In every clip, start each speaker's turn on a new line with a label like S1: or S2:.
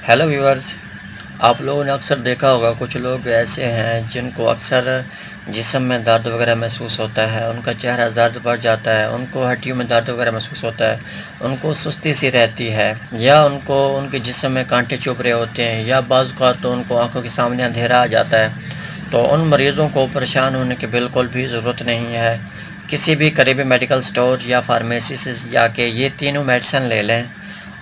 S1: Hello viewers. आप लोगों ने अक्सर देखा होगा कुछ लोग ऐसे हैं जिनको अक्सर जिस्म में दर्द वगैरह महसूस होता है, उनका चेहरा दर्द बढ़ जाता है, उनको हड्डियों में दर्द वगैरह महसूस होता है, उनको सुस्ती सी रहती है, या उनको उनके जिस्म में कांटे चुभ रहे होते हैं, या बाज़ औक़ात तो उनको आंखों के सामने अंधेरा आ जाता है। तो उन मरीज़ों को परेशान होने की बिल्कुल भी ज़रूरत नहीं है। किसी भी करीबी मेडिकल स्टोर या फार्मेसी से जाके ये तीनों मेडिसिन ले लें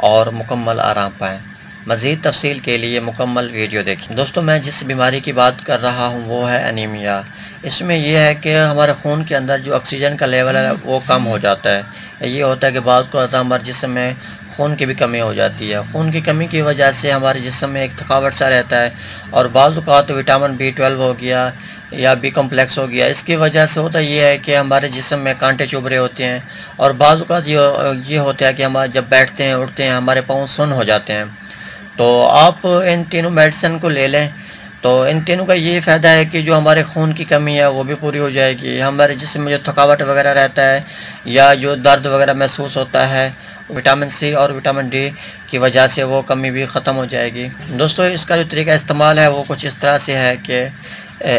S1: और मुकम्मल आराम पाएँ। मज़ीद तफ़सील के लिए मुकम्मल वीडियो देखें। दोस्तों, मैं जिस बीमारी की बात कर रहा हूँ वो है एनीमिया। इसमें यह है कि हमारे खून के अंदर जो ऑक्सीजन का लेवल है वो कम हो जाता है। ये होता है कि बाज़ को हमारे जिस्म में खून की भी कमी हो जाती है। खून की कमी की वजह से हमारे जिस्म में एक थकावट सा रहता है, और बाज़ औक़ात विटामिन B12 हो गया या बी कम्प्लेक्स हो गया, इसकी वजह से होता ये है कि हमारे जिस्म में कांटे चुभ रहे होते हैं, और बाज़ औक़ात ये होता है कि हमारे जब बैठते हैं उठते हैं हमारे पाँव सुन्न हो जाते हैं। तो आप इन तीनों मेडिसिन को ले लें, तो इन तीनों का ये फ़ायदा है कि जो हमारे खून की कमी है वो भी पूरी हो जाएगी। हमारे जिस्म में जो थकावट वगैरह रहता है या जो दर्द वगैरह महसूस होता है, विटामिन C और विटामिन D की वजह से वो कमी भी ख़त्म हो जाएगी। दोस्तों, इसका जो तरीका इस्तेमाल है वो कुछ इस तरह से है कि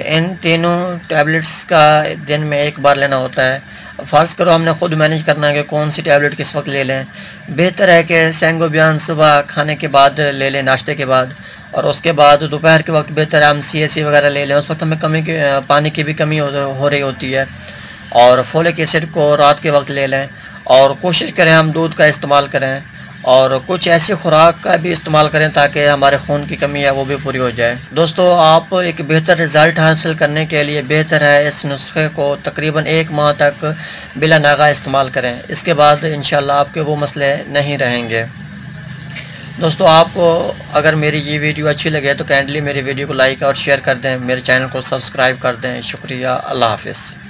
S1: इन तीनों टैबलेट्स का दिन में एक बार लेना होता है। फ़र्ज़ करो हमने ख़ुद मैनेज करना है कि कौन सी टैबलेट किस वक्त ले लें। बेहतर है कि सेंगोबियान सुबह खाने के बाद ले लें, नाश्ते के बाद, और उसके बाद दोपहर के वक्त बेहतर है हम CAC वगैरह ले लें। उस वक्त हमें पानी की भी कमी हो रही होती है। और फोलिक एसिड को रात के वक्त ले लें, और कोशिश करें हम दूध का इस्तेमाल करें, और कुछ ऐसी खुराक का भी इस्तेमाल करें ताकि हमारे खून की कमी है वो भी पूरी हो जाए। दोस्तों, आप एक बेहतर रिज़ल्ट हासिल करने के लिए बेहतर है इस नुस्खे को तकरीबन 1 माह तक बिला नागा इस्तेमाल करें। इसके बाद इंशाल्लाह आपके वो मसले नहीं रहेंगे। दोस्तों, आपको अगर मेरी ये वीडियो अच्छी लगे तो काइंडली मेरी वीडियो को लाइक और शेयर कर दें, मेरे चैनल को सब्सक्राइब कर दें। शुक्रिया। अल्लाह हाफ़िज़।